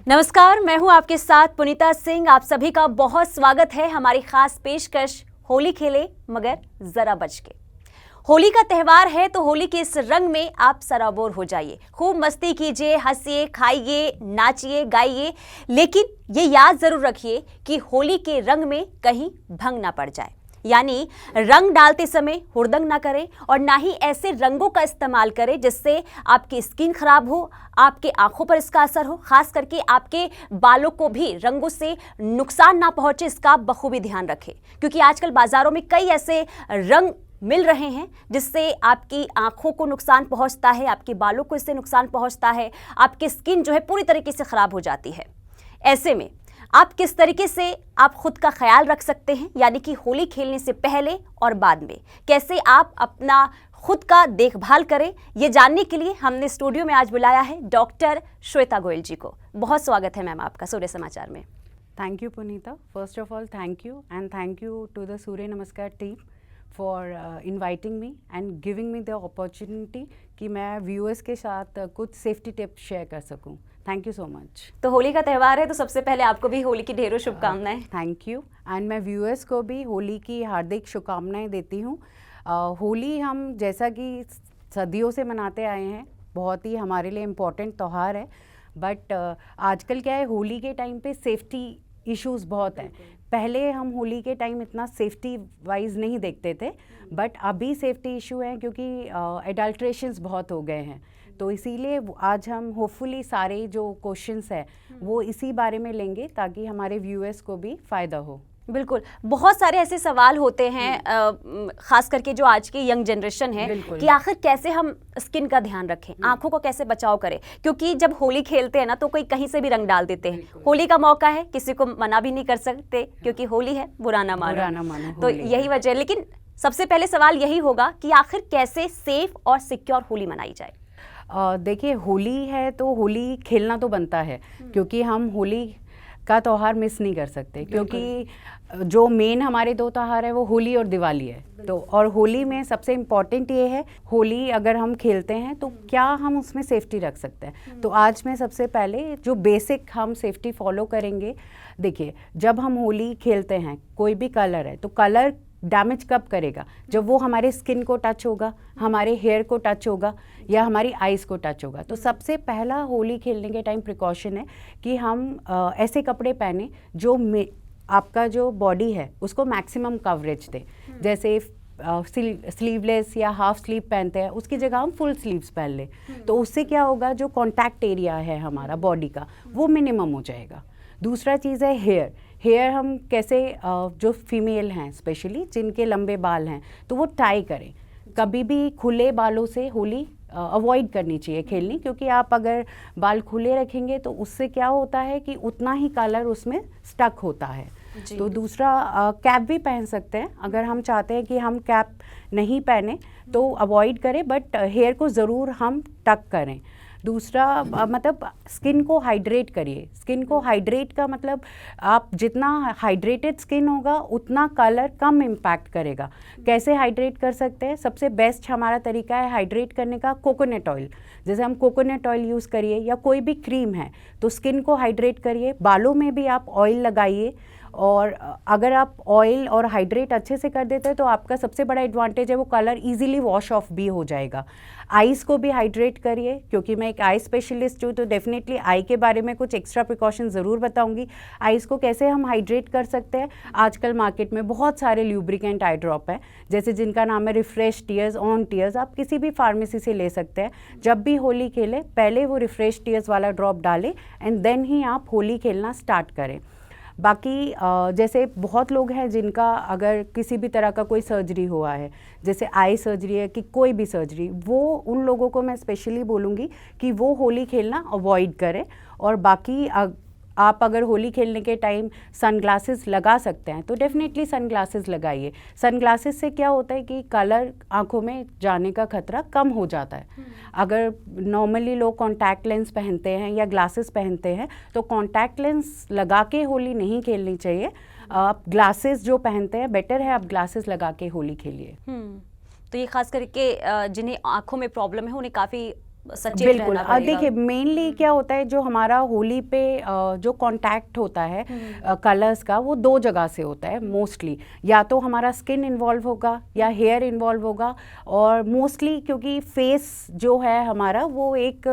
नमस्कार, मैं हूं आपके साथ पुनीता सिंह। आप सभी का बहुत स्वागत है हमारी खास पेशकश होली खेले मगर जरा बच के। होली का त्यौहार है तो होली के इस रंग में आप सराबोर हो जाइए, खूब मस्ती कीजिए, हंसिए, खाइए, नाचिए, गाइए, लेकिन ये याद जरूर रखिए कि होली के रंग में कहीं भंग ना पड़ जाए। यानी रंग डालते समय हुड़दंग ना करें और ना ही ऐसे रंगों का इस्तेमाल करें जिससे आपकी स्किन खराब हो, आपके आंखों पर इसका असर हो, खास करके आपके बालों को भी रंगों से नुकसान ना पहुंचे, इसका बखूबी ध्यान रखें। क्योंकि आजकल बाजारों में कई ऐसे रंग मिल रहे हैं जिससे आपकी आंखों को नुकसान पहुंचता है, आपके बालों को इससे नुकसान पहुंचता है, आपकी स्किन जो है पूरी तरीके से खराब हो जाती है। ऐसे में आप किस तरीके से आप खुद का ख्याल रख सकते हैं, यानी कि होली खेलने से पहले और बाद में कैसे आप अपना खुद का देखभाल करें, ये जानने के लिए हमने स्टूडियो में आज बुलाया है डॉक्टर श्वेता गोयल जी को। बहुत स्वागत है मैम आपका सूर्य समाचार में। Thank you, Punita. First of all, thank you, and thank you to the Surya Namaskar team for inviting me and giving me the opportunity कि मैं viewers के साथ कुछ safety tips share कर सकूं. Thank you so much. तो होली का त्यौहार है तो सबसे पहले आपको भी होली की ढेरों शुभकामनाएं। Thank you, and मैं viewers को भी होली की हार्दिक शुभकामनाएं देती हूँ। होली हम जैसा कि सदियों से मनाते आए हैं, बहुत ही हमारे लिए इम्पोर्टेंट त्यौहार है, बट आजकल क्या है, होली के टाइम पे सेफ्टी इश्यूज बहुत हैं। पहले हम होली के टाइम इतना सेफ्टी वाइज नहीं देखते थे, बट अभी सेफ्टी इशू है क्योंकि एडल्ट्रेशंस बहुत हो गए हैं। तो इसीलिए आज हम होपफुली सारे जो क्वेश्चंस है वो इसी बारे में लेंगे ताकि हमारे व्यूअर्स को भी फ़ायदा हो। बिल्कुल, बहुत सारे ऐसे सवाल होते हैं खास करके जो आज की यंग जनरेशन है कि आखिर कैसे हम स्किन का ध्यान रखें, आंखों को कैसे बचाव करें। क्योंकि जब होली खेलते हैं ना तो कोई कहीं से भी रंग डाल देते हैं। होली का मौका है, किसी को मना भी नहीं कर सकते क्योंकि होली है, बुरा ना मानो। तो यही वजह है। लेकिन सबसे पहले सवाल यही होगा कि आखिर कैसे सेफ और सिक्योर होली मनाई जाए। देखिए, होली है तो होली खेलना तो बनता है क्योंकि हम होली का त्यौहार मिस नहीं कर सकते, क्योंकि जो मेन हमारे दो त्यौहार है वो होली और दिवाली है। तो और होली में सबसे इम्पॉर्टेंट ये है, होली अगर हम खेलते हैं तो क्या हम उसमें सेफ्टी रख सकते हैं। तो आज मैं सबसे पहले जो बेसिक हम सेफ्टी फॉलो करेंगे। देखिए, जब हम होली खेलते हैं, कोई भी कलर है तो कलर डैमेज कब करेगा? जब वो हमारे स्किन को टच होगा, हमारे हेयर को टच होगा या हमारी आइज़ को टच होगा। तो सबसे पहला होली खेलने के टाइम प्रिकॉशन है कि हम ऐसे कपड़े पहने जो आपका जो बॉडी है उसको मैक्सिमम कवरेज दे। जैसे स्लीवलेस या हाफ स्लीव पहनते हैं, उसकी जगह हम फुल स्लीव्स पहन लें। तो उससे क्या होगा, जो कॉन्टैक्ट एरिया है हमारा बॉडी का वो मिनिमम हो जाएगा। दूसरा चीज़ है हेयर हम कैसे, जो फीमेल हैं स्पेशली जिनके लंबे बाल हैं तो वो टाई करें। कभी भी खुले बालों से होली अवॉइड करनी चाहिए खेलनी, क्योंकि आप अगर बाल खुले रखेंगे तो उससे क्या होता है कि उतना ही कलर उसमें स्टक होता है। तो दूसरा, कैप भी पहन सकते हैं। अगर हम चाहते हैं कि हम कैप नहीं पहने तो अवॉइड करें, बट हेयर को ज़रूर हम टक करें। दूसरा, मतलब स्किन को हाइड्रेट करिए। स्किन को हाइड्रेट का मतलब आप जितना हाइड्रेटेड स्किन होगा उतना कलर कम इम्पैक्ट करेगा। कैसे हाइड्रेट कर सकते हैं? सबसे बेस्ट हमारा तरीका है हाइड्रेट करने का कोकोनट ऑयल। जैसे हम कोकोनट ऑयल यूज़ करिए या कोई भी क्रीम है तो स्किन को हाइड्रेट करिए। बालों में भी आप ऑयल लगाइए, और अगर आप ऑयल और हाइड्रेट अच्छे से कर देते हैं तो आपका सबसे बड़ा एडवांटेज है वो कलर इजीली वॉश ऑफ भी हो जाएगा। आईज़ को भी हाइड्रेट करिए, क्योंकि मैं एक आई स्पेशलिस्ट हूँ तो डेफिनेटली आई के बारे में कुछ एक्स्ट्रा प्रिकॉशन ज़रूर बताऊंगी। आईज़ को कैसे हम हाइड्रेट कर सकते हैं, आजकल मार्केट में बहुत सारे ल्यूब्रिकेंट आई ड्रॉप हैं, जैसे जिनका नाम है रिफ्रेश टीयर्स, ऑन टीयर्स। आप किसी भी फार्मेसी से ले सकते हैं। जब भी होली खेलें पहले वो रिफ्रेश टीयर्स वाला ड्रॉप डालें एंड देन ही आप होली खेलना स्टार्ट करें। बाकी जैसे बहुत लोग हैं जिनका अगर किसी भी तरह का कोई सर्जरी हुआ है, जैसे आई सर्जरी है कि कोई भी सर्जरी, वो उन लोगों को मैं स्पेशली बोलूँगी कि वो होली खेलना अवॉइड करें। और बाकी आप अगर होली खेलने के टाइम सनग्लासेस लगा सकते हैं तो डेफिनेटली सनग्लासेस लगाइए। सनग्लासेस से क्या होता है कि कलर आंखों में जाने का खतरा कम हो जाता है। अगर नॉर्मली लोग कॉन्टैक्ट लेंस पहनते हैं या ग्लासेस पहनते हैं तो कॉन्टैक्ट लेंस लगा के होली नहीं खेलनी चाहिए। आप ग्लासेस जो पहनते हैं, बेटर है आप ग्लासेस लगा के होली खेलिए। तो ये खास करके जिन्हें आंखों में प्रॉब्लम है उन्हें काफ़ी सचेत बिल्कुल। रहना पड़ेगा। देखिए मेनली क्या होता है, जो हमारा होली पे जो कांटेक्ट होता है कलर्स का, वो दो जगह से होता है मोस्टली। या तो हमारा स्किन इन्वॉल्व होगा या हेयर इन्वॉल्व होगा, और मोस्टली क्योंकि फेस जो है हमारा वो एक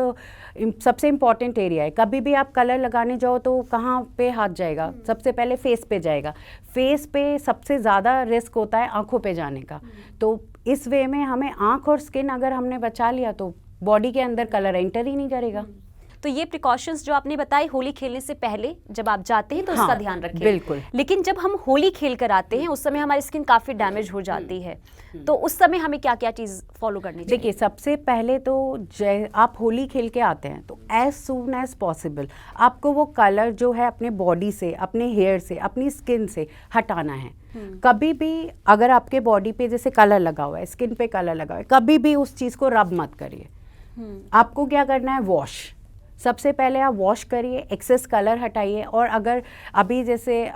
सबसे इम्पॉर्टेंट एरिया है। कभी भी आप कलर लगाने जाओ तो कहाँ पे हाथ जाएगा? सबसे पहले फेस पे जाएगा। फेस पे सबसे ज़्यादा रिस्क होता है आंखों पे जाने का। तो इस वे में हमें आंख और स्किन अगर हमने बचा लिया तो बॉडी के अंदर कलर एंटर ही नहीं करेगा। तो ये प्रिकॉशंस जो आपने बताई होली खेलने से पहले जब आप जाते हैं तो उसका हाँ, ध्यान रखें। बिल्कुल। लेकिन जब हम होली खेल कर आते हैं उस समय हमारी स्किन काफ़ी डैमेज हो जाती है, तो उस समय हमें क्या क्या चीज़ फॉलो करनी चाहिए? देखिए सबसे पहले तो आप होली खेल के आते हैं तो एज सून एज पॉसिबल आपको वो कलर जो है अपने बॉडी से, अपने हेयर से, अपनी स्किन से हटाना है। कभी भी अगर आपके बॉडी पे जैसे कलर लगा हुआ है, स्किन पे कलर लगा हुआ है, कभी भी उस चीज़ को रब मत करिए। आपको क्या करना है? वॉश। सबसे पहले आप वॉश करिए, एक्सेस कलर हटाइए। और अगर अभी जैसे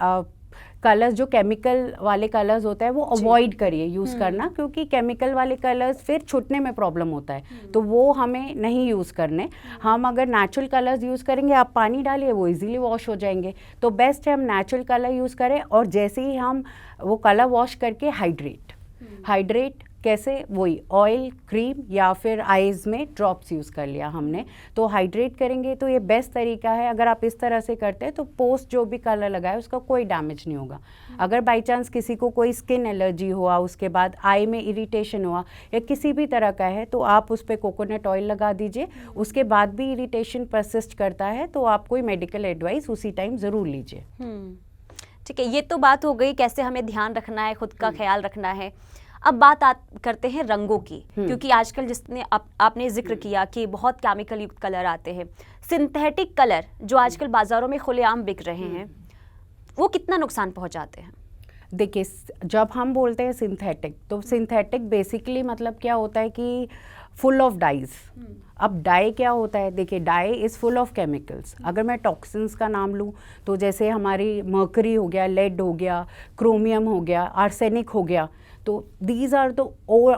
कलर्स जो केमिकल वाले कलर्स होते हैं वो अवॉइड करिए यूज़ करना, क्योंकि केमिकल वाले कलर्स फिर छूटने में प्रॉब्लम होता है, तो वो हमें नहीं यूज़ करने। हम अगर नेचुरल कलर्स यूज़ करेंगे, आप पानी डालिए वो इजीली वॉश हो जाएंगे। तो बेस्ट है हम नेचुरल कलर यूज़ करें। और जैसे ही हम वो कलर वॉश करके हाइड्रेट कैसे? वही ऑयल, क्रीम या फिर आईज में ड्रॉप्स यूज़ कर लिया हमने, तो हाइड्रेट करेंगे तो ये बेस्ट तरीका है। अगर आप इस तरह से करते हैं तो पोस्ट जो भी कलर लगाए उसका कोई डैमेज नहीं होगा। अगर बाई चांस किसी को कोई स्किन एलर्जी हुआ, उसके बाद आई में इरिटेशन हुआ या किसी भी तरह का है, तो आप उस पर कोकोनट ऑयल लगा दीजिए। उसके बाद भी इरिटेशन परसिस्ट करता है तो आप कोई मेडिकल एडवाइस उसी टाइम ज़रूर लीजिए। ठीक है, ये तो बात हो गई कैसे हमें ध्यान रखना है, खुद का ख्याल रखना है। अब बात करते हैं रंगों की, क्योंकि आजकल जिसने आपने जिक्र किया कि बहुत केमिकल युक्त कलर आते हैं, सिंथेटिक कलर जो आजकल बाजारों में खुलेआम बिक रहे हैं, वो कितना नुकसान पहुंचाते हैं? देखिए जब हम बोलते हैं सिंथेटिक, तो सिंथेटिक बेसिकली मतलब क्या होता है कि फुल ऑफ डाइज। अब डाई क्या होता है? देखिए dye is full of chemicals. अगर मैं टॉक्सिन्स का नाम लूँ तो जैसे हमारी मर्करी हो गया, लेड हो गया, क्रोमियम हो गया, आर्सेनिक हो गया, तो these are the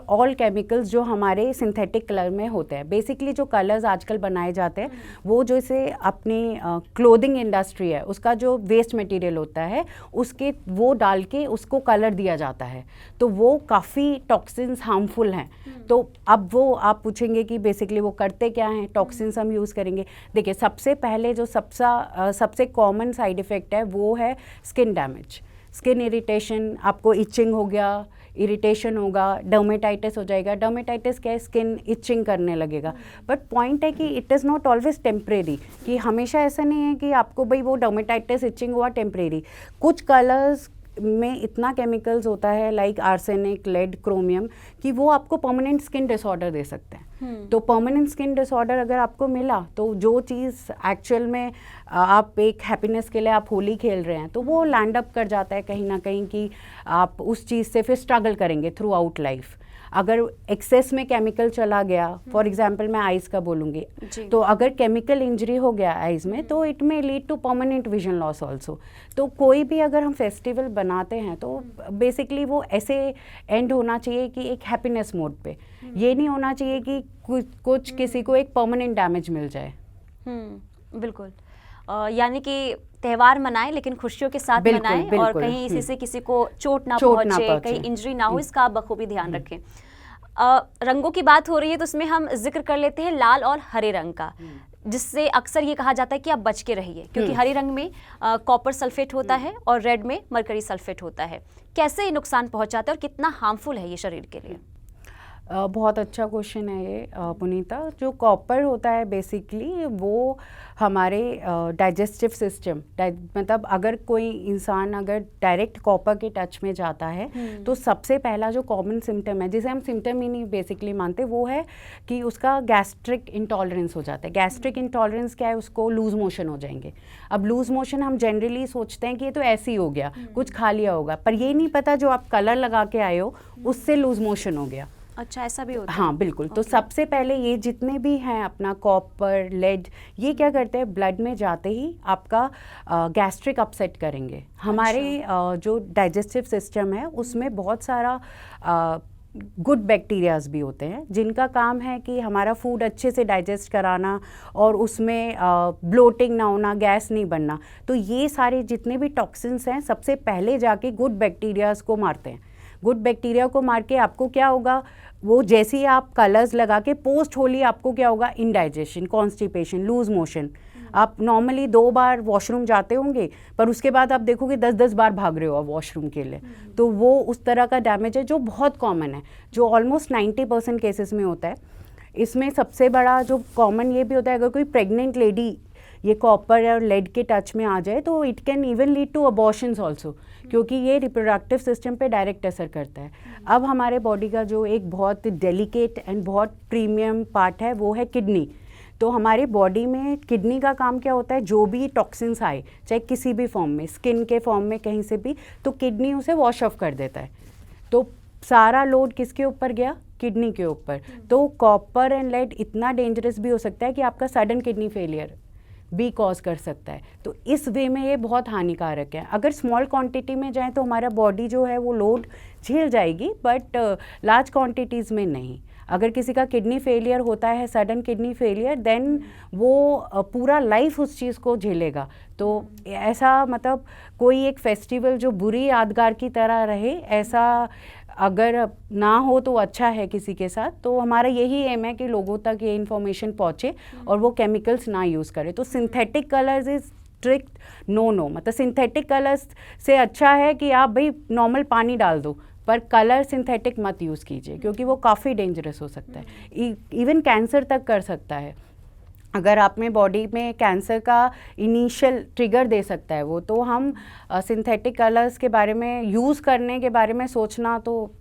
all chemicals जो हमारे सिंथेटिक कलर में होते हैं। बेसिकली जो कलर्स आजकल बनाए जाते हैं वो जैसे अपनी क्लोथिंग इंडस्ट्री है, उसका जो वेस्ट मटेरियल होता है उसके वो डाल के उसको कलर दिया जाता है, तो वो काफ़ी टॉक्सिन्स हार्मफुल हैं। तो अब वो आप पूछेंगे कि बेसिकली वो करते क्या हैं, टॉक्सिन्स हम यूज़ करेंगे। देखिए सबसे पहले जो सबसे कॉमन साइड इफ़ेक्ट है वो है स्किन डैमेज, स्किन इरिटेशन। आपको इचिंग हो गया, इरिटेशन होगा, डर्मेटाइटिस हो जाएगा। डर्मेटाइटिस क्या है? स्किन इचिंग करने लगेगा। बट पॉइंट है कि it is not always temporary, कि हमेशा ऐसा नहीं है कि आपको भाई वो डर्मेटाइटिस इचिंग हुआ टेम्परेरी। कुछ कलर्स में इतना केमिकल्स होता है लाइक आर्सेनिक, लेड, क्रोमियम, कि वो आपको परमानेंट स्किन डिसऑर्डर दे सकते हैं। तो परमानेंट स्किन डिसऑर्डर अगर आपको मिला तो जो चीज़ एक्चुअल में आप एक हैप्पीनेस के लिए आप होली खेल रहे हैं तो वो लैंड अप कर जाता है कहीं ना कहीं, कि आप उस चीज़ से फिर स्ट्रगल करेंगे थ्रू आउट लाइफ। अगर एक्सेस में केमिकल चला गया, फॉर एग्जांपल मैं आइज़ का बोलूँगी, तो अगर केमिकल इंजरी हो गया आइज़ में तो it may lead to permanent vision loss also. तो कोई भी अगर हम फेस्टिवल बनाते हैं तो बेसिकली वो ऐसे एंड होना चाहिए कि एक हैप्पीनेस मोड पे, ये नहीं होना चाहिए कि कुछ किसी को एक परमानेंट डैमेज मिल जाए। बिल्कुल, यानी कि त्यौहार मनाएं लेकिन खुशियों के साथ मनाएं, और कहीं इसी से किसी को चोट ना पहुंचे, कहीं इंजरी ना हो, इसका आप बखूबी ध्यान रखें। रंगों की बात हो रही है तो उसमें हम जिक्र कर लेते हैं लाल और हरे रंग का, जिससे अक्सर ये कहा जाता है कि आप बच के रहिए, क्योंकि हरे रंग में कॉपर सल्फेट होता है और रेड में मरकरी सल्फेट होता है। कैसे ये नुकसान पहुंचाता है और कितना हार्मफुल है ये शरीर के लिए? बहुत अच्छा क्वेश्चन है ये पुनीता। जो कॉपर होता है बेसिकली वो हमारे डाइजेस्टिव सिस्टम, मतलब अगर कोई इंसान अगर डायरेक्ट कॉपर के टच में जाता है तो सबसे पहला जो कॉमन सिम्टम है, जिसे हम सिम्टम ही नहीं बेसिकली मानते, वो है कि उसका गैस्ट्रिक इंटॉलरेंस हो जाता है। गैस्ट्रिक इंटॉलरेंस क्या है? उसको लूज मोशन हो जाएंगे। अब लूज मोशन हम जनरली सोचते हैं कि ये तो ऐसे ही हो गया, कुछ खा लिया होगा, पर ये नहीं पता जो आप कलर लगा के आए हो उससे लूज मोशन हो गया। अच्छा, ऐसा भी होता है? हाँ बिल्कुल। तो सबसे पहले ये जितने भी हैं अपना कॉपर, लेड, ये क्या करते हैं? ब्लड में जाते ही आपका गैस्ट्रिक अपसेट करेंगे। हमारे जो डाइजेस्टिव सिस्टम है उसमें बहुत सारा गुड बैक्टीरियाज भी होते हैं जिनका काम है कि हमारा फूड अच्छे से डाइजेस्ट कराना और उसमें ब्लोटिंग ना होना, गैस नहीं बनना। तो ये सारे जितने भी टॉक्सिन्स हैं सबसे पहले जाके गुड बैक्टीरियाज को मारते हैं। गुड बैक्टीरिया को मार के आपको क्या होगा, वो जैसे ही आप कलर्स लगा के पोस्ट होली आपको क्या होगा, इंडाइजेशन, कॉन्स्टिपेशन, लूज मोशन। आप नॉर्मली 2 बार वॉशरूम जाते होंगे पर उसके बाद आप देखोगे 10-10 बार भाग रहे हो आप वॉशरूम के लिए। तो वो उस तरह का डैमेज है जो बहुत कॉमन है, जो ऑलमोस्ट 90% केसेस में होता है। इसमें सबसे बड़ा जो कॉमन ये भी होता है, अगर कोई प्रेग्नेंट लेडी ये कॉपर और लेड के टच में आ जाए तो it can even lead to abortions also, क्योंकि ये रिप्रोडक्टिव सिस्टम पे डायरेक्ट असर करता है। अब हमारे बॉडी का जो एक बहुत डेलिकेट एंड बहुत प्रीमियम पार्ट है वो है किडनी। तो हमारे बॉडी में किडनी का काम क्या होता है, जो भी टॉक्सिन्स आए चाहे किसी भी फॉर्म में, स्किन के फॉर्म में, कहीं से भी, तो किडनी उसे वॉश ऑफ कर देता है। तो सारा लोड किसके ऊपर गया, किडनी के ऊपर। तो कॉपर एंड लेड इतना डेंजरस भी हो सकता है कि आपका सडन किडनी फेलियर भी कॉज कर सकता है। तो इस वे में ये बहुत हानिकारक है। अगर स्मॉल क्वांटिटी में जाए तो हमारा बॉडी जो है वो लोड झेल जाएगी, बट लार्ज क्वांटिटीज़ में नहीं। अगर किसी का किडनी फेलियर होता है, सडन किडनी फेलियर, देन वो पूरा लाइफ उस चीज़ को झेलेगा। तो ऐसा मतलब कोई एक फेस्टिवल जो बुरी यादगार की तरह रहे, ऐसा अगर ना हो तो अच्छा है किसी के साथ। तो हमारा यही एम है कि लोगों तक ये इन्फॉर्मेशन पहुँचे और वो केमिकल्स ना यूज़ करें। तो synthetic colours is strict no, मतलब सिंथेटिक कलर्स से अच्छा है कि आप भाई नॉर्मल पानी डाल दो, पर कलर सिंथेटिक मत यूज़ कीजिए, क्योंकि वो काफ़ी डेंजरस हो सकता है, इवन कैंसर तक कर सकता है। अगर आप में बॉडी में कैंसर का इनिशियल ट्रिगर दे सकता है वो, तो हम सिंथेटिक कलर्स के बारे में, यूज़ करने के बारे में सोचना तो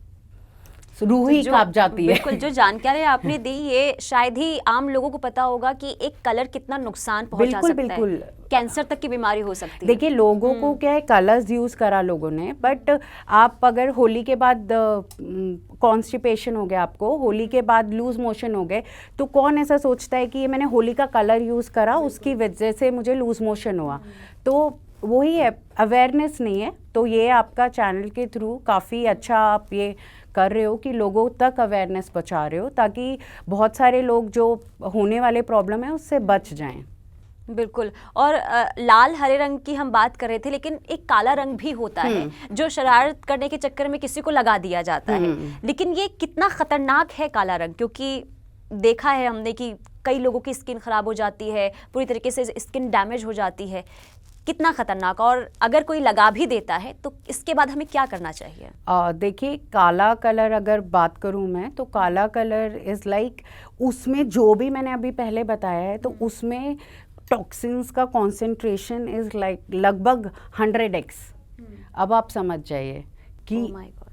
रूह ही कांप जाती है। बिल्कुल, जो जानकारी आपने दी ये शायद ही आम लोगों को पता होगा कि एक कलर कितना नुकसान पहुंचा सकता है, कैंसर तक की बीमारी हो सकती है। देखिए लोगों को क्या है, कलर्स यूज़ करा लोगों ने, बट आप अगर होली के बाद कॉन्स्टिपेशन हो गया, आपको होली के बाद लूज मोशन हो गए, तो कौन ऐसा सोचता है कि ये मैंने होली का कलर यूज़ करा उसकी वजह से मुझे लूज मोशन हुआ। तो वही है, अवेयरनेस नहीं है। तो ये आपका चैनल के थ्रू काफ़ी अच्छा आप ये कर रहे हो कि लोगों तक अवेयरनेस पहुंचा रहे हो, ताकि बहुत सारे लोग जो होने वाले प्रॉब्लम है उससे बच जाएं। बिल्कुल। और लाल हरे रंग की हम बात कर रहे थे, लेकिन एक काला रंग भी होता है जो शरारत करने के चक्कर में किसी को लगा दिया जाता है। लेकिन ये कितना खतरनाक है काला रंग, क्योंकि देखा है हमने कि कई लोगों की स्किन खराब हो जाती है, पूरी तरीके से स्किन डैमेज हो जाती है। कितना खतरनाक, और अगर कोई लगा भी देता है तो इसके बाद हमें क्या करना चाहिए? देखिए काला कलर अगर बात करूं मैं, तो काला कलर इज़ लाइक उसमें जो भी मैंने अभी पहले बताया है, तो उसमें टॉक्सिन्स का कॉन्सेंट्रेशन इज़ लाइक लगभग 100x। अब आप समझ जाइए कि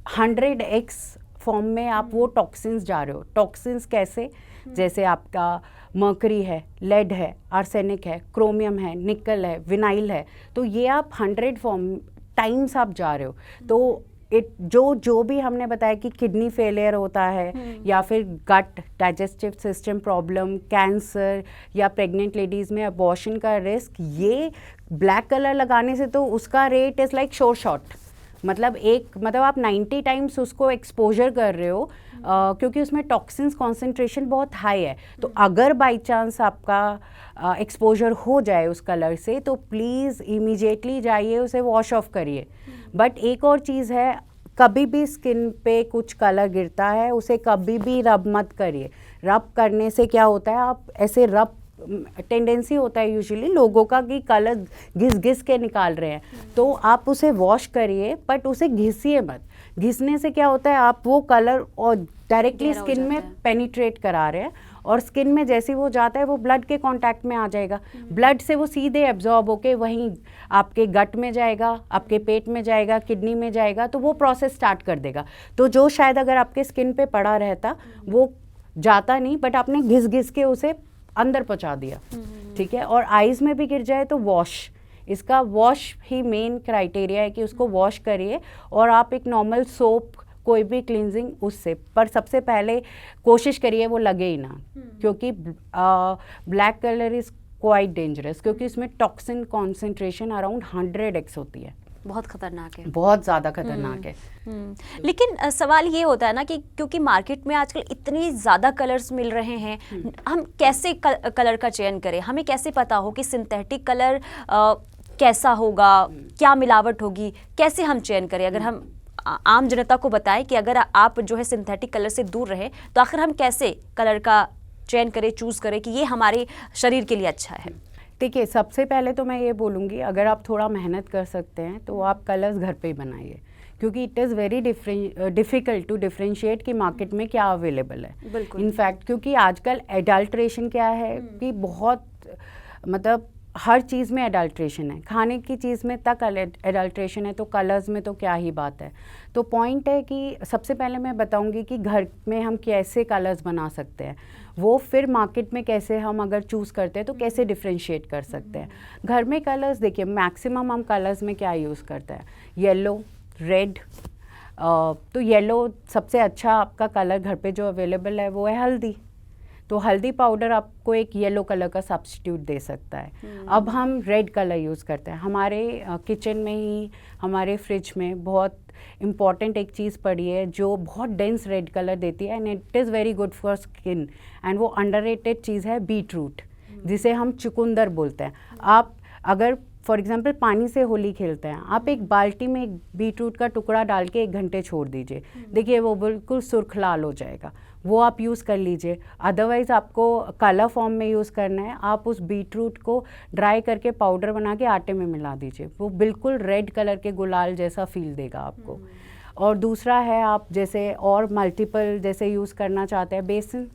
100x फॉर्म में आप वो टॉक्सिन्स जा रहे हो। टॉक्सिन्स कैसे, जैसे आपका मर्करी है, लेड है, आर्सेनिक है, क्रोमियम है, निकल है, विनाइल है, तो ये आप 100 फॉर्म टाइम्स आप जा रहे हो। तो जो भी हमने बताया कि किडनी फेलियर होता है, या फिर गट डाइजेस्टिव सिस्टम प्रॉब्लम, कैंसर, या प्रेग्नेंट लेडीज़ में अबॉर्शन का रिस्क, ये ब्लैक कलर लगाने से तो उसका रेट इज़ लाइक शोर शॉट। मतलब आप 90 टाइम्स उसको एक्सपोजर कर रहे हो, क्योंकि उसमें टॉक्सिन्स कॉन्सेंट्रेशन बहुत हाई है। तो अगर बाई चांस आपका एक्सपोजर हो जाए उस कलर से, तो प्लीज़ इमीडिएटली जाइए उसे वॉश ऑफ करिए। बट एक और चीज़ है, कभी भी स्किन पे कुछ कलर गिरता है उसे कभी भी रब मत करिए। रब करने से क्या होता है, आप ऐसे रब टेंडेंसी होता है यूजुअली लोगों का कि कलर घिस घिस के निकाल रहे हैं, तो आप उसे वॉश करिए, बट उसे घिसिए मत। घिसने से क्या होता है, आप वो कलर और डायरेक्टली स्किन में पेनिट्रेट करा रहे हैं, और स्किन में जैसे वो जाता है वो ब्लड के कांटेक्ट में आ जाएगा। ब्लड से वो सीधे एब्जॉर्ब होके वहीं आपके गट में जाएगा, आपके पेट में जाएगा, किडनी में जाएगा, तो वो प्रोसेस स्टार्ट कर देगा। तो जो शायद अगर आपके स्किन पे पड़ा रहता वो जाता नहीं, बट आपने घिस घिस के उसे अंदर पहुंचा दिया। ठीक है। और आईज में भी गिर जाए तो वॉश, इसका वॉश ही मेन क्राइटेरिया है कि उसको वॉश करिए, और आप एक नॉर्मल सोप, कोई भी क्लींजिंग उससे, पर सबसे पहले कोशिश करिए वो लगे ही ना, क्योंकि black colour is quite dangerous, क्योंकि इसमें टॉक्सिन कॉन्सेंट्रेशन अराउंड 100x होती है। बहुत खतरनाक है, बहुत ज़्यादा खतरनाक है। लेकिन सवाल ये होता है ना कि क्योंकि मार्केट में आजकल इतनी ज़्यादा कलर्स मिल रहे हैं, हम कैसे कलर का चयन करें? हमें कैसे पता हो कि सिंथेटिक कलर कैसा होगा, क्या मिलावट होगी, कैसे हम चयन करें? अगर हम आम जनता को बताएं कि अगर आप जो है सिंथेटिक कलर से दूर रहें, तो आखिर हम कैसे कलर का चयन करें, चूज़ करें कि ये हमारे शरीर के लिए अच्छा है? देखिए, सबसे पहले तो मैं ये बोलूँगी, अगर आप थोड़ा मेहनत कर सकते हैं तो आप कलर्स घर पे ही बनाइए, क्योंकि it is very difficult to differentiate कि मार्केट में क्या अवेलेबल है। इनफैक्ट क्योंकि आजकल एडल्ट्रेशन क्या है कि बहुत, मतलब हर चीज़ में एडल्ट्रेशन है, खाने की चीज़ में तक एडल्ट्रेशन है, तो कलर्स में तो क्या ही बात है। तो पॉइंट है कि सबसे पहले मैं बताऊंगी कि घर में हम कैसे कलर्स बना सकते हैं, वो फिर मार्केट में कैसे हम अगर चूज़ करते हैं तो कैसे डिफरेंशिएट कर सकते हैं। घर में कलर्स देखिए, मैक्सिमम हम कलर्स में क्या यूज़ करते हैं, येलो, रेड। तो येलो सबसे अच्छा आपका कलर घर पे जो अवेलेबल है वो है हल्दी, तो हल्दी पाउडर आपको एक येलो कलर का सब्स्टिट्यूट दे सकता है। अब हम रेड कलर यूज़ करते हैं। हमारे किचन में ही, हमारे फ्रिज में बहुत इम्पॉर्टेंट एक चीज़ पड़ी है जो बहुत डेंस रेड कलर देती है, and it is very good for skin, and वो अंडररेटेड चीज़ है बीट रूट, जिसे हम चुकंदर बोलते हैं। आप अगर फॉर एग्जाम्पल पानी से होली खेलते हैं, आप एक बाल्टी में एक बीट रूट का टुकड़ा डाल के 1 घंटे छोड़ दीजिए, देखिए वो बिल्कुल सुर्ख लाल हो जाएगा, वो आप यूज़ कर लीजिए। अदरवाइज़ आपको कलर फॉर्म में यूज़ करना है, आप उस बीट रूट को ड्राई करके पाउडर बना के आटे में मिला दीजिए, वो बिल्कुल रेड कलर के गुलाल जैसा फील देगा आपको। और दूसरा है, आप जैसे और मल्टीपल जैसे यूज़ करना चाहते हैं, बेसन,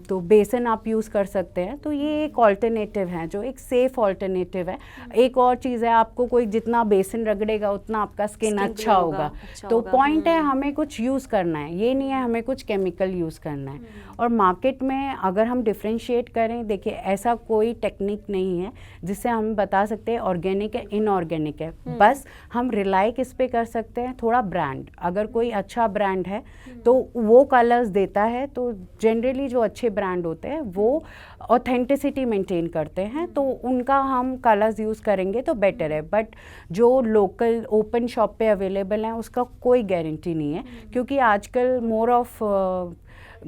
तो बेसन आप यूज़ कर सकते हैं। तो ये एक ऑल्टरनेटिव है, जो एक सेफ ऑल्टरनेटिव है। एक और चीज़ है, आपको कोई जितना बेसन रगड़ेगा उतना आपका स्किन अच्छा होगा। तो पॉइंट है, हमें कुछ यूज़ करना है, ये नहीं है हमें कुछ केमिकल यूज़ करना है। और मार्केट में अगर हम डिफ्रेंशिएट करें, देखिए ऐसा कोई टेक्निक नहीं है जिससे हम बता सकते हैं ऑर्गेनिक है, इनऑर्गेनिक है। बस हम रिलाई किस पे कर सकते हैं, थोड़ा ब्रांड, अगर कोई अच्छा ब्रांड है तो वो कलर्स देता है, तो जनरली जो अच्छे ब्रांड होते हैं वो ऑथेंटिसिटी मेंटेन करते हैं, तो उनका हम कलर्स यूज़ करेंगे तो बेटर है। बट जो लोकल ओपन शॉप पे अवेलेबल हैं उसका कोई गारंटी नहीं है, क्योंकि आजकल मोर ऑफ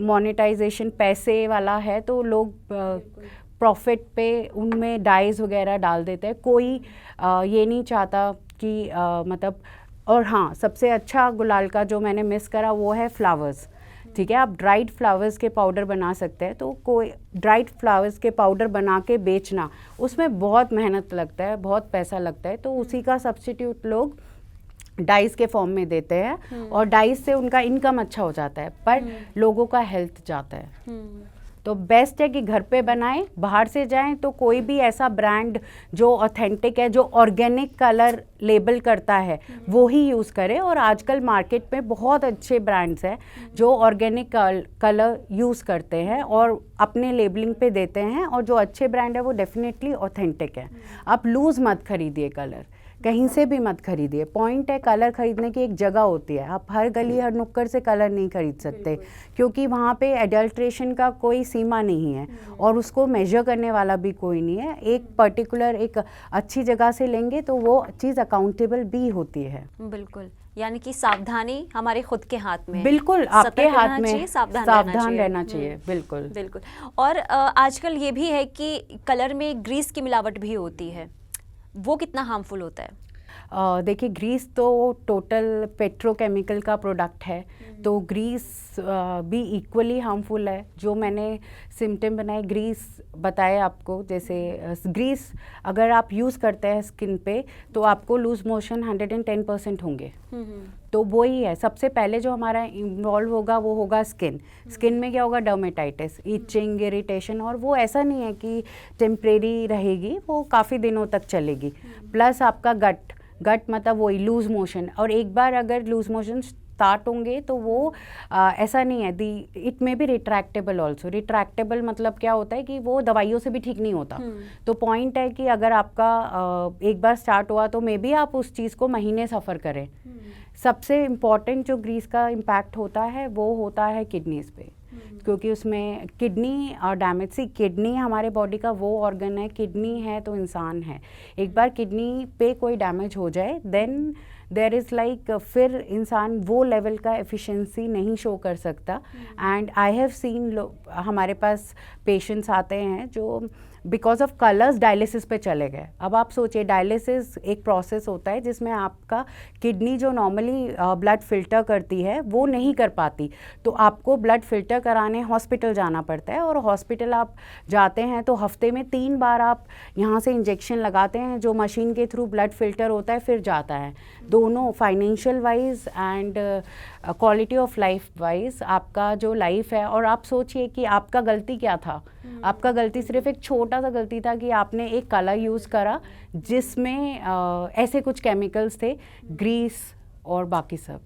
मोनेटाइजेशन पैसे वाला है, तो लोग प्रॉफिट पे उनमें डाइज वगैरह डाल देते हैं। कोई ये नहीं चाहता कि मतलब, और हाँ, सबसे अच्छा गुलाल का जो मैंने मिस करा वो है फ्लावर्स। ठीक है, आप ड्राइड फ्लावर्स के पाउडर बना सकते हैं, तो कोई ड्राइड फ्लावर्स के पाउडर बना के बेचना, उसमें बहुत मेहनत लगता है, बहुत पैसा लगता है, तो उसी का सब्स्टिट्यूट लोग डाइस के फॉर्म में देते हैं, और डाइस से उनका इनकम अच्छा हो जाता है, पर लोगों का हेल्थ जाता है। तो बेस्ट है कि घर पे बनाएं, बाहर से जाएं तो कोई भी ऐसा ब्रांड जो ऑथेंटिक है, जो ऑर्गेनिक कलर लेबल करता है, वो ही यूज़ करें। और आजकल मार्केट में बहुत अच्छे ब्रांड्स हैं जो ऑर्गेनिक कलर यूज़ करते हैं और अपने लेबलिंग पे देते हैं, और जो अच्छे ब्रांड है वो डेफिनेटली ऑथेंटिक है। आप लूज़ मत खरीदिए कलर, कहीं से भी मत खरीदिए। पॉइंट है, कलर खरीदने की एक जगह होती है, आप हर गली हर नुक्कड़ से कलर नहीं खरीद सकते, क्योंकि वहाँ पे एडल्ट्रेशन का कोई सीमा नहीं है और उसको मेजर करने वाला भी कोई नहीं है। एक पर्टिकुलर एक अच्छी जगह से लेंगे तो वो चीज़ अकाउंटेबल भी होती है। बिल्कुल, यानी कि सावधानी हमारे खुद के हाथ में है। बिल्कुल, आपके हाथ में सावधान रहना चाहिए। बिल्कुल बिल्कुल। और आजकल ये भी है कि कलर में ग्रीस की मिलावट भी होती है, वो कितना हार्मफुल होता है? देखिए, ग्रीस तो टोटल पेट्रोकेमिकल का प्रोडक्ट है, तो ग्रीस भी इक्वली हार्मफुल है। जो मैंने सिम्टम बनाए ग्रीस बताए आपको, जैसे ग्रीस अगर आप यूज़ करते हैं स्किन पे तो आपको लूज मोशन 110% होंगे। तो वो ही है, सबसे पहले जो हमारा इन्वॉल्व होगा वो होगा स्किन में क्या होगा, डर्मेटाइटिस, इचिंग, इरिटेशन, और वो ऐसा नहीं है कि टेम्परेरी रहेगी, वो काफ़ी दिनों तक चलेगी। प्लस आपका गट मतलब वही लूज मोशन, और एक बार अगर लूज मोशन स्टार्ट होंगे तो वो ऐसा नहीं है, it may be retractable also. Retractable मतलब क्या होता है कि वो दवाइयों से भी ठीक नहीं होता। तो पॉइंट है कि अगर आपका एक बार स्टार्ट हुआ तो मे बी आप उस चीज़ को महीने सफ़र करें। सबसे इम्पॉर्टेंट जो ग्रीस का इम्पैक्ट होता है वो होता है किडनीज़ पे। क्योंकि उसमें किडनी डैमेज सी किडनी हमारे बॉडी का वो ऑर्गन है, किडनी है तो इंसान है। एक बार किडनी पे कोई डैमेज हो जाए देन देयर इज़ लाइक फिर इंसान वो लेवल का एफिशिएंसी नहीं शो कर सकता। एंड आई हैव सीन हमारे पास पेशेंट्स आते हैं जो बिकॉज ऑफ कलर्स डायलिसिस पे चले गए। अब आप सोचिए, डायलिसिस एक प्रोसेस होता है जिसमें आपका किडनी जो नॉर्मली ब्लड फिल्टर करती है वो नहीं कर पाती, तो आपको ब्लड फिल्टर कराने हॉस्पिटल जाना पड़ता है। और हॉस्पिटल आप जाते हैं तो हफ्ते में 3 बार आप यहाँ से इंजेक्शन लगाते हैं जो मशीन के थ्रू ब्लड फिल्टर होता है फिर जाता है। दोनों financial wise and quality of life wise आपका जो लाइफ है। और आप सोचिए कि आपका गलती क्या था, आपका गलती सिर्फ एक छोटा सा गलती था कि आपने एक कलर यूज़ करा जिसमें ऐसे कुछ केमिकल्स थे, ग्रीस और बाकी सब।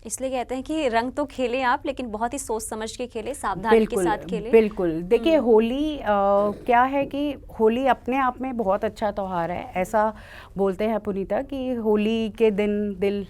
इसलिए कहते हैं कि रंग तो खेले आप, लेकिन बहुत ही सोच समझ के खेले, सावधानी के साथ खेले। बिल्कुल। देखिए होली क्या है कि होली अपने आप में बहुत अच्छा त्यौहार है। ऐसा बोलते हैं पुनीता कि होली के दिन दिल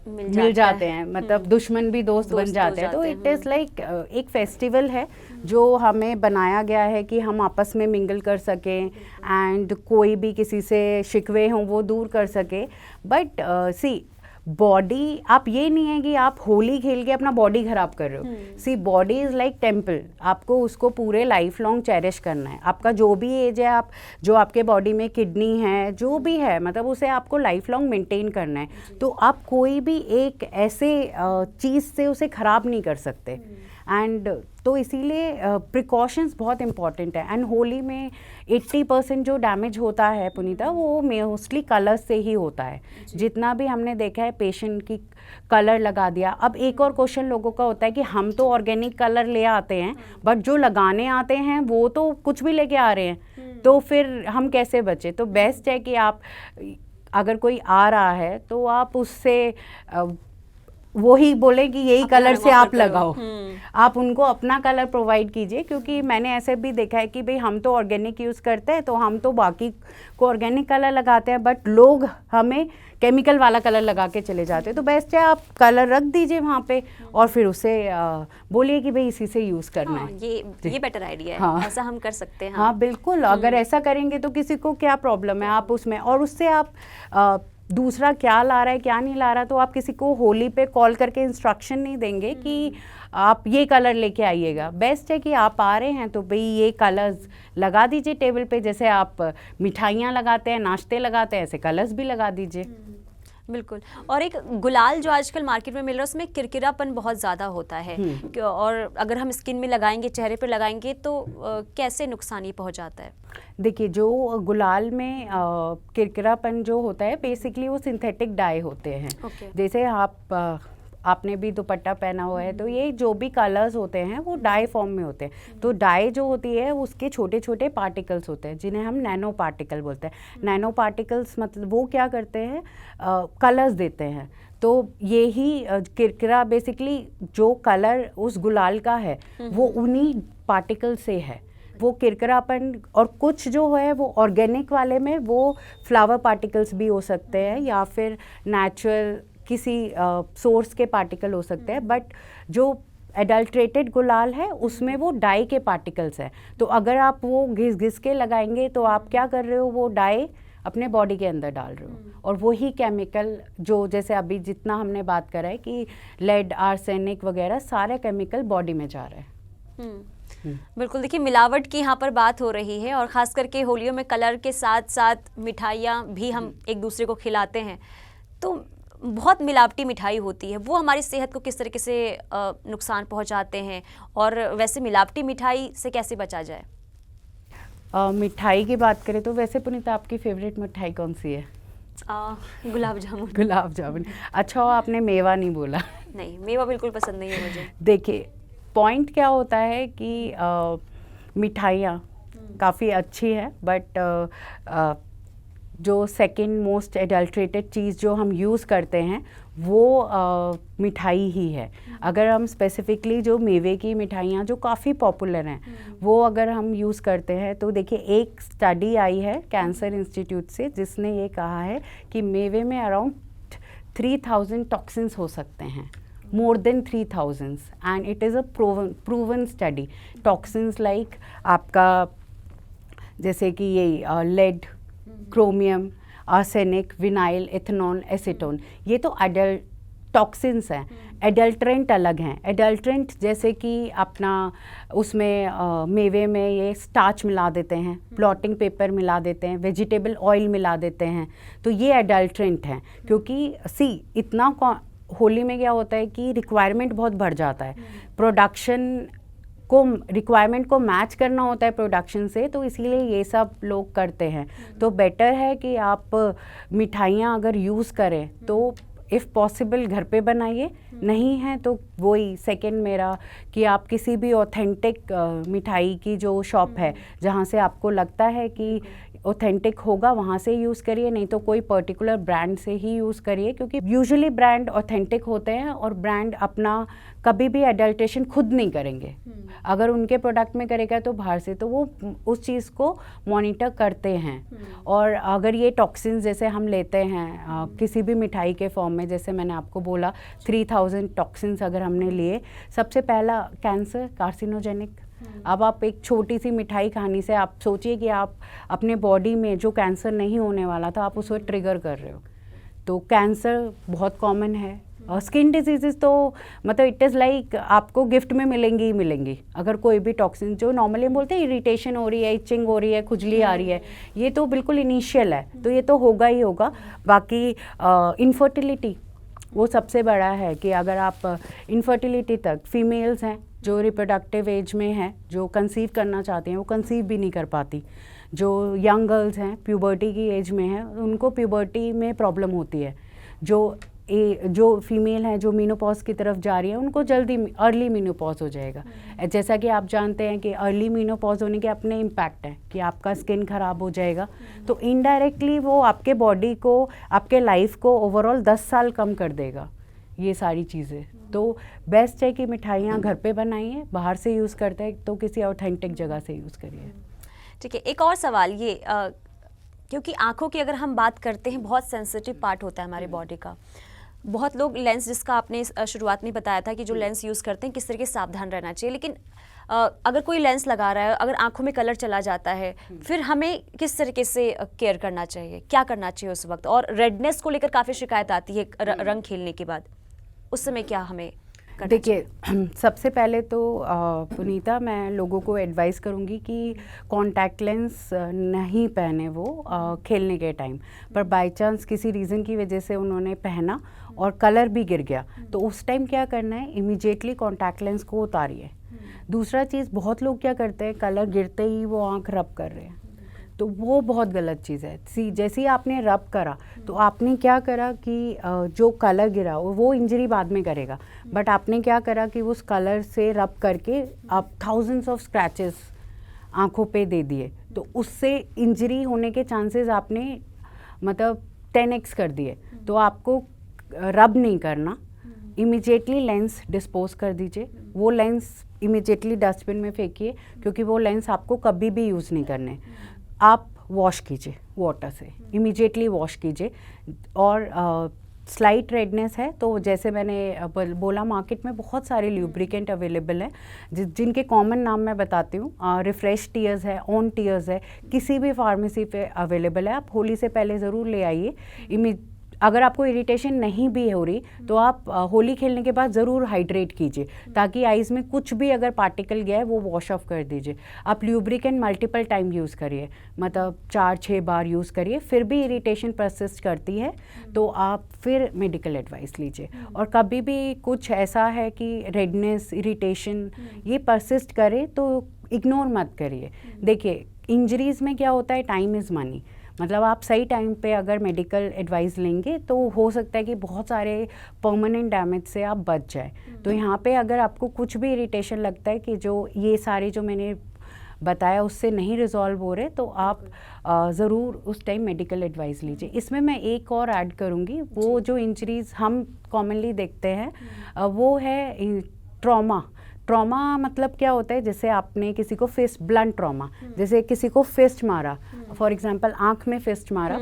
मिल जाते हैं, मतलब दुश्मन भी दोस्त बन जाते हैं। तो इट इज़ लाइक एक फेस्टिवल है जो हमें बनाया गया है कि हम आपस में मिंगल कर सकें एंड कोई भी किसी से शिकवे हों वो दूर कर सके। बट सी बॉडी, आप ये नहीं है कि आप होली खेल के अपना बॉडी खराब कर रहे हो। सी बॉडी इज़ लाइक टेम्पल, आपको उसको पूरे लाइफ लॉन्ग चेरिश करना है। आपका जो भी एज है, आप जो आपके बॉडी में किडनी है जो भी है, मतलब उसे आपको लाइफ लॉन्ग मेंटेन करना है। तो आप कोई भी एक ऐसे चीज़ से उसे ख़राब नहीं कर सकते। एंड तो इसीलिए प्रिकॉशंस बहुत इंपॉर्टेंट है। एंड होली में 80% जो डैमेज होता है पुनीता, वो मोस्टली कलर से ही होता है। जितना भी हमने देखा है पेशेंट की कलर लगा दिया। अब एक और क्वेश्चन लोगों का होता है कि हम तो ऑर्गेनिक कलर ले आते हैं बट जो लगाने आते हैं वो तो कुछ भी लेके आ रहे हैं, तो फिर हम कैसे बचे? तो बेस्ट है कि आप अगर कोई आ रहा है तो आप उससे वो ही बोले कि यही कलर से आप लगाओ, आप उनको अपना कलर प्रोवाइड कीजिए। क्योंकि मैंने ऐसे भी देखा है कि भाई हम तो ऑर्गेनिक यूज़ करते हैं तो हम तो बाकी को ऑर्गेनिक कलर लगाते हैं, बट लोग हमें केमिकल वाला कलर लगा के चले जाते हैं। तो बेस्ट है आप कलर रख दीजिए वहाँ पे और फिर उसे बोलिए कि भाई इसी से यूज़ करना है। ये बेटर आइडिया है। हाँ, ऐसा हम कर सकते हैं। हाँ बिल्कुल, अगर ऐसा करेंगे तो किसी को क्या प्रॉब्लम है, आप उसमें और उससे आप दूसरा क्या ला रहा है क्या नहीं ला रहा, तो आप किसी को होली पे कॉल करके इंस्ट्रक्शन नहीं देंगे कि आप ये कलर लेके आइएगा। बेस्ट है कि आप आ रहे हैं तो भाई ये कलर्स लगा दीजिए टेबल पे, जैसे आप मिठाइयाँ लगाते हैं, नाश्ते लगाते हैं, ऐसे कलर्स भी लगा दीजिए। बिल्कुल। और एक गुलाल जो आजकल मार्केट में मिल रहा है उसमें किरकिरापन बहुत ज़्यादा होता है, और अगर हम स्किन में लगाएंगे, चेहरे पर लगाएंगे तो कैसे नुकसान ये पहुंचाता है? देखिए जो गुलाल में किरकिरापन जो होता है बेसिकली वो सिंथेटिक डाई होते हैं। जैसे आपने भी दुपट्टा पहना हुआ है तो ये जो भी कलर्स होते हैं वो डाई फॉर्म में होते हैं। तो डाई जो होती है उसके छोटे छोटे पार्टिकल्स होते हैं जिन्हें हम नैनो पार्टिकल बोलते हैं। नैनो पार्टिकल्स मतलब वो क्या करते हैं, कलर्स देते हैं। तो यही किरकिरा बेसिकली जो कलर उस गुलाल का है वो उन्हीं पार्टिकल से है। वो किरकिरापन और कुछ जो है वो ऑर्गेनिक वाले में वो फ्लावर पार्टिकल्स भी हो सकते हैं या फिर नेचुरल किसी सोर्स के पार्टिकल हो सकते हैं, बट जो एडल्ट्रेटेड गुलाल है उसमें वो डाई के पार्टिकल्स हैं। तो अगर आप वो घिस घिस के लगाएंगे तो आप क्या कर रहे हो, वो डाई अपने बॉडी के अंदर डाल रहे हो और वही केमिकल जो जैसे अभी जितना हमने बात करा है कि लेड, आर्सेनिक वगैरह सारे केमिकल बॉडी में जा रहे हैं। बिल्कुल। देखिए मिलावट की यहाँ पर बात हो रही है और ख़ास करके होलियों में कलर के साथ साथ मिठाइयाँ भी हम एक दूसरे को खिलाते हैं, तो बहुत मिलावटी मिठाई होती है, वो हमारी सेहत को किस तरीके से नुकसान पहुँचाते हैं, और वैसे मिलावटी मिठाई से कैसे बचा जाए? मिठाई की बात करें तो वैसे पुनीता आपकी फेवरेट मिठाई कौन सी है? गुलाब जामुन। गुलाब जामुन। अच्छा हो आपने मेवा नहीं बोला। नहीं, मेवा बिल्कुल पसंद नहीं है मुझे। देखिए पॉइंट क्या होता है कि मिठाइयाँ काफ़ी अच्छी है, बट जो सेकंड मोस्ट एडल्ट्रेटेड चीज़ जो हम यूज़ करते हैं वो मिठाई ही है। अगर हम स्पेसिफिकली जो मेवे की मिठाइयाँ जो काफ़ी पॉपुलर हैं वो अगर हम यूज़ करते हैं तो देखिए एक स्टडी आई है कैंसर इंस्टीट्यूट से जिसने ये कहा है कि मेवे में अराउंड 3000 टॉक्सिन्स हो सकते हैं more than 3000 and it is a proven study. Toxins like आपका जैसे कि ये lead, chromium, arsenic, vinyl, ethanol, acetone, ये तो अडल्ट टॉक्सिन्स हैं. एडल्ट्रेंट अलग हैं. एडल्ट्रेंट जैसे कि अपना उसमें मेवे में ये स्टार्च मिला देते हैं, ब्लॉटिंग पेपर मिला देते हैं, वेजिटेबल ऑयल मिला देते हैं, तो ये एडल्ट्रेंट हैं. क्योंकि इतना होली में क्या होता है कि रिक्वायरमेंट बहुत बढ़ जाता है, प्रोडक्शन को रिक्वायरमेंट को मैच करना होता है प्रोडक्शन से, तो इसीलिए ये सब लोग करते हैं. तो बेटर है कि आप मिठाइयाँ अगर यूज़ करें तो इफ़ पॉसिबल घर पे बनाइए, नहीं है तो वही सेकंड मेरा कि आप किसी भी ऑथेंटिक मिठाई की जो शॉप है जहाँ से आपको लगता है कि ऑथेंटिक होगा वहाँ से यूज़ करिए, नहीं तो कोई पर्टिकुलर ब्रांड से ही यूज़ करिए. क्योंकि यूजुअली ब्रांड ऑथेंटिक होते हैं और ब्रांड अपना कभी भी एडल्ट्रेशन खुद नहीं करेंगे. अगर उनके प्रोडक्ट में करेगा तो बाहर से, तो वो उस चीज़ को मॉनिटर करते हैं. और अगर ये टॉक्सिन्स जैसे हम लेते हैं किसी भी मिठाई के फॉर्म में, जैसे मैंने आपको बोला 3000 टॉक्सिन्स अगर हमने लिए, सबसे पहला कैंसर, कार्सिनोजेनिक. अब आप एक छोटी सी मिठाई खाने से आप सोचिए कि आप अपने बॉडी में जो कैंसर नहीं होने वाला था आप उसको ट्रिगर कर रहे हो. तो कैंसर बहुत कॉमन है. और स्किन डिजीज़ तो मतलब इट इज़ लाइक आपको गिफ्ट में मिलेंगी ही मिलेंगी. अगर कोई भी टॉक्सिन जो नॉर्मली बोलते हैं इरिटेशन हो रही है, इचिंग हो रही है, खुजली आ रही है, ये तो बिल्कुल इनिशियल है, तो ये तो होगा ही होगा. बाकी इनफर्टिलिटी वो सबसे बड़ा है कि अगर आप इनफर्टिलिटी तक फीमेल्स हैं जो रिप्रोडक्टिव एज में हैं, जो कंसीव करना चाहती हैं, वो कंसीव भी नहीं कर पाती. जो यंग गर्ल्स हैं प्यूबर्टी की एज में हैं, उनको प्यूबर्टी में प्रॉब्लम होती है. जो फीमेल हैं जो मीनोपॉज की तरफ जा रही है, उनको जल्दी अर्ली मीनोपॉज हो जाएगा. जैसा कि आप जानते हैं कि अर्ली मीनोपॉज होने के अपने इम्पैक्ट हैं कि आपका स्किन ख़राब हो जाएगा. तो इनडायरेक्टली वो आपके बॉडी को, आपके लाइफ को ओवरऑल 10 साल कम कर देगा ये सारी चीज़ें. तो बेस्ट है कि मिठाइयाँ घर पे बनाइए, बाहर से यूज़ करते हैं तो किसी ऑथेंटिक जगह से यूज़ करिए. ठीक है, एक और सवाल ये क्योंकि आँखों की अगर हम बात करते हैं, बहुत सेंसिटिव पार्ट होता है हमारे बॉडी का. बहुत लोग लेंस, जिसका आपने शुरुआत में बताया था कि जो लेंस यूज़ करते हैं किस तरह के सावधान रहना चाहिए, लेकिन अगर कोई लेंस लगा रहा है, अगर आंखों में कलर चला जाता है, फिर हमें किस तरीके से केयर करना चाहिए, क्या करना चाहिए उस वक्त? और रेडनेस को लेकर काफ़ी शिकायत आती है रंग खेलने के बाद, उस समय क्या हमें करना? देखिए, सबसे पहले तो पुनीता मैं लोगों को एडवाइस करूँगी कि कॉन्टैक्ट लेंस नहीं पहने वो खेलने के टाइम पर. बाय चांस किसी रीज़न की वजह से उन्होंने पहना और कलर भी गिर गया, तो उस टाइम क्या करना है, इमीडिएटली कॉन्टैक्ट लेंस को उतारिए. दूसरा चीज़, बहुत लोग क्या करते हैं, कलर गिरते ही वो आँख रब कर रहे हैं, तो वो बहुत गलत चीज़ है. जैसे ही आपने रब करा तो आपने क्या करा कि जो कलर गिरा वो इंजरी बाद में करेगा, बट आपने क्या करा कि उस कलर से रब करके आप थाउजेंड्स ऑफ स्क्रैचेस आँखों पे दे दिए, तो उससे इंजरी होने के चांसेस आपने मतलब 10x कर दिए. तो आपको रब नहीं करना, इमीडिएटली लेंस डिस्पोज कर दीजिए. वो लेंस इमीडिएटली डस्टबिन में फेंकिए, क्योंकि वो लेंस आपको कभी भी यूज़ नहीं करने. आप वॉश कीजिए वाटर से, इमीडिएटली वॉश कीजिए. और स्लाइट रेडनेस है तो जैसे मैंने बोला, मार्केट में बहुत सारे ल्यूब्रिकेंट अवेलेबल हैं जिनके कॉमन नाम मैं बताती हूँ. रिफ्रेश टीयर्स है, ऑन टीयर्स है, किसी भी फार्मेसी पे अवेलेबल है. आप होली से पहले ज़रूर ले आइए. अगर आपको इरिटेशन नहीं भी हो रही तो आप होली खेलने के बाद ज़रूर हाइड्रेट कीजिए, ताकि आइज़ में कुछ भी अगर पार्टिकल गया है वो वॉश ऑफ कर दीजिए. आप ल्यूब्रिकेंट मल्टीपल टाइम यूज़ करिए, मतलब 4-6 बार यूज़ करिए. फिर भी इरिटेशन परसिस्ट करती है तो आप फिर मेडिकल एडवाइस लीजिए. और कभी भी कुछ ऐसा है कि रेडनेस, इरिटेशन ये परसिस्ट करे तो इग्नोर मत करिए. देखिए, इंजरीज़ में क्या होता है, टाइम इज़ मनी. मतलब आप सही टाइम पे अगर मेडिकल एडवाइस लेंगे तो हो सकता है कि बहुत सारे परमानेंट डैमेज से आप बच जाए. तो यहाँ पे अगर आपको कुछ भी इरिटेशन लगता है कि जो ये सारे जो मैंने बताया उससे नहीं रिजॉल्व हो रहे, तो आप ज़रूर उस टाइम मेडिकल एडवाइस लीजिए. इसमें मैं एक और ऐड करूँगी, वो जो इंजरीज़ हम कॉमनली देखते हैं वो है ट्रॉमा. मतलब क्या होता है, जैसे आपने किसी को फिस्ट, ब्लंट ट्रॉमा, जैसे किसी को फिस्ट मारा, फॉर एग्जांपल आंख में फिस्ट मारा,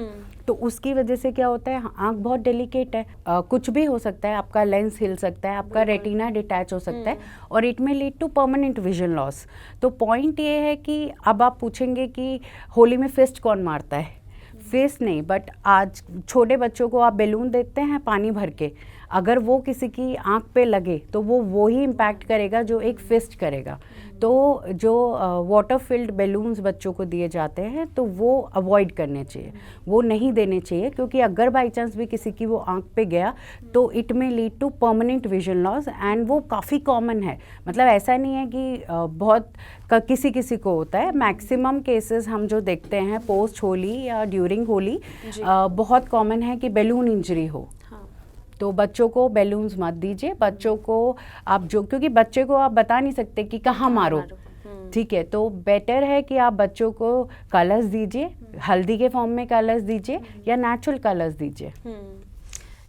तो उसकी वजह से क्या होता है, आँख बहुत डेलिकेट है, कुछ भी हो सकता है, आपका लेंस हिल सकता है, आपका रेटिना डिटैच हो सकता है और it may lead to permanent vision loss. तो पॉइंट ये है कि अब आप पूछेंगे कि होली में फिस्ट कौन मारता है, फिस्ट नहीं, बट आज छोटे बच्चों को आप बैलून देते हैं पानी भर के, अगर वो किसी की आंख पे लगे तो वो ही इम्पैक्ट करेगा जो एक फिस्ट करेगा। तो जो वाटर फिल्ड बैलून्स बच्चों को दिए जाते हैं तो वो अवॉइड करने चाहिए, वो नहीं देने चाहिए, क्योंकि अगर बाई चांस भी किसी की वो आंख पे गया तो it may lead to permanent vision loss, and वो काफ़ी कॉमन है। मतलब ऐसा नहीं है कि बहुत किसी को होता है, मैक्सिमम केसेस हम जो देखते हैं पोस्ट होली या ड्यूरिंग होली बहुत कॉमन है कि बैलून इंजरी हो। तो बच्चों को बैलून्स मत दीजिए, बच्चों को आप क्योंकि बच्चे को आप बता नहीं सकते कि कहाँ मारो, ठीक है, तो बेटर है कि आप बच्चों को कलर्स दीजिए, हल्दी के फॉर्म में कलर्स दीजिए या नेचुरल कलर्स दीजिए।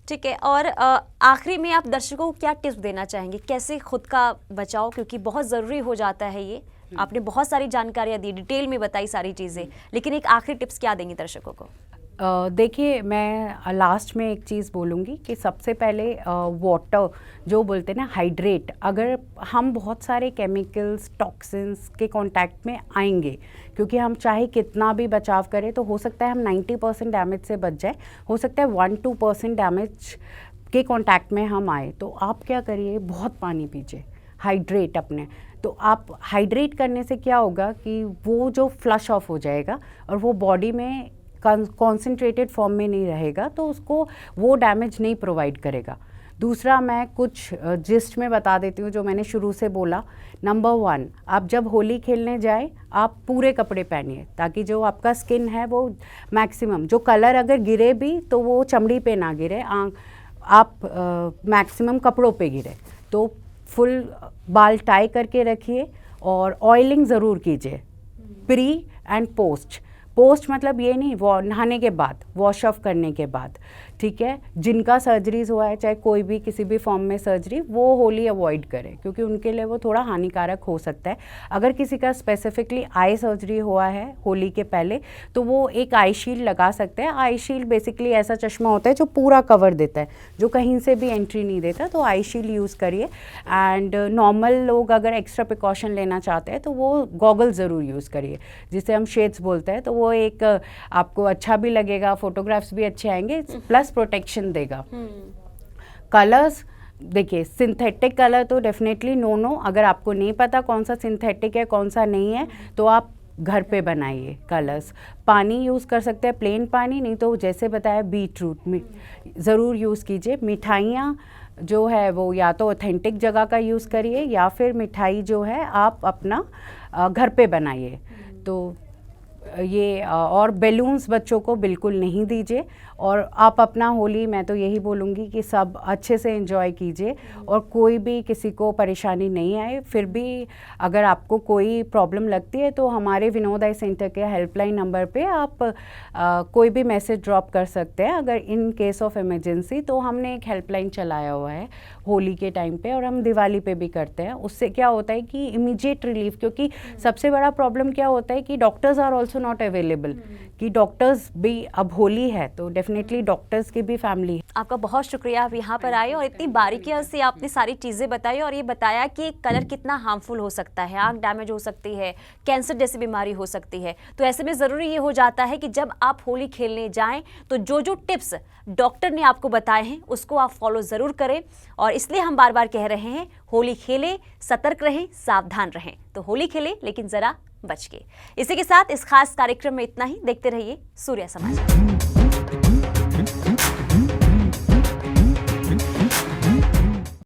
ठीक है, और आखिरी में आप दर्शकों को क्या टिप्स देना चाहेंगे, कैसे खुद का बचाओ, क्योंकि बहुत ज़रूरी हो जाता है ये। आपने बहुत सारी जानकारियाँ दी, डिटेल में बताई सारी चीज़ें, लेकिन एक आखिरी टिप्स क्या देंगे दर्शकों को? देखिए, मैं लास्ट में एक चीज़ बोलूँगी कि सबसे पहले वाटर जो बोलते हैं ना, हाइड्रेट। अगर हम बहुत सारे केमिकल्स, टॉक्सिन्स के कांटेक्ट में आएंगे, क्योंकि हम चाहे कितना भी बचाव करें तो हो सकता है हम 90% डैमेज से बच जाए, हो सकता है 1-2% डैमेज के कांटेक्ट में हम आए। तो आप क्या करिए, बहुत पानी पीजिए, हाइड्रेट अपने। तो आप हाइड्रेट करने से क्या होगा कि वो जो फ्लश ऑफ हो जाएगा और वो बॉडी में कॉन्सेंट्रेटेड फॉर्म में नहीं रहेगा, तो उसको वो डैमेज नहीं प्रोवाइड करेगा। दूसरा, मैं कुछ जिस्ट में बता देती हूँ जो मैंने शुरू से बोला। नंबर 1, आप जब होली खेलने जाए आप पूरे कपड़े पहनिए, ताकि जो आपका स्किन है वो मैक्सिमम, जो कलर अगर गिरे भी तो वो चमड़ी पे ना गिरे, आप मैक्सिमम कपड़ों पे गिरे। तो फुल बाल टाई करके रखिए और ऑयलिंग ज़रूर कीजिए, प्री एंड पोस्ट मतलब ये नहीं नहाने के बाद, वॉश ऑफ करने के बाद, ठीक है। जिनका सर्जरीज हुआ है, चाहे कोई भी किसी भी फॉर्म में सर्जरी, वो होली अवॉइड करें, क्योंकि उनके लिए वो थोड़ा हानिकारक हो सकता है। अगर किसी का स्पेसिफिकली आई सर्जरी हुआ है होली के पहले, तो वो एक आई शील्ड लगा सकते हैं। आई शील्ड बेसिकली ऐसा चश्मा होता है जो पूरा कवर देता है, जो कहीं से भी एंट्री नहीं देता, तो आई शील्ड यूज़ करिए। एंड नॉर्मल लोग अगर एक्स्ट्रा प्रिकॉशन लेना चाहते हैं तो वो गॉगल ज़रूर यूज़ करिए, जिसे हम शेड्स बोलते हैं। तो वो एक आपको अच्छा भी लगेगा, फोटोग्राफ्स भी अच्छे आएंगे, प्लस प्रोटेक्शन देगा। कलर्स, देखिए, सिंथेटिक कलर तो डेफिनेटली नो। अगर आपको नहीं पता कौन सा सिंथेटिक है कौन सा नहीं है, तो आप घर पे बनाइए कलर्स। पानी यूज़ कर सकते हैं, प्लेन पानी, नहीं तो जैसे बताया बीटरूट ज़रूर यूज़ कीजिए। मिठाइयाँ जो है वो या तो ऑथेंटिक जगह का यूज़ करिए, या फिर मिठाई जो है आप अपना घर पे बनाइए। तो ये और बैलून्स बच्चों को बिल्कुल नहीं दीजिए। और आप अपना होली, मैं तो यही बोलूँगी कि सब अच्छे से एंजॉय कीजिए और कोई भी किसी को परेशानी नहीं आए। फिर भी अगर आपको कोई प्रॉब्लम लगती है तो हमारे विनोद आई सेंटर के हेल्पलाइन नंबर पे आप कोई भी मैसेज ड्रॉप कर सकते हैं। अगर इन केस ऑफ इमरजेंसी, तो हमने एक हेल्पलाइन चलाया हुआ है होली के टाइम पे, और हम दिवाली पे भी करते हैं। उससे क्या होता है कि इमीडिएट रिलीफ, क्योंकि सबसे बड़ा प्रॉब्लम क्या होता है कि doctors are also not available, कि डॉक्टर्स भी, अब होली है तो डेफिनेटली डॉक्टर्स की भी फैमिली है। आपका बहुत शुक्रिया, आप यहाँ पर आए और इतनी बारीकियों से आपने सारी चीज़ें बताई, और ये बताया कि कलर कितना हार्मफुल हो सकता है, आँख डैमेज हो सकती है, कैंसर जैसी बीमारी हो सकती है। तो ऐसे में ज़रूरी ये हो जाता है कि जब आप होली खेलने जाएं तो जो जो टिप्स डॉक्टर ने आपको बताए हैं उसको आप फॉलो ज़रूर करें। और इसलिए हम बार बार कह रहे हैं, होली खेलें, सतर्क रहें, सावधान रहें। तो होली खेलें, लेकिन ज़रा बच के। इसी के साथ इस खास कार्यक्रम में इतना ही। देखते रहिए सूर्या समाचार।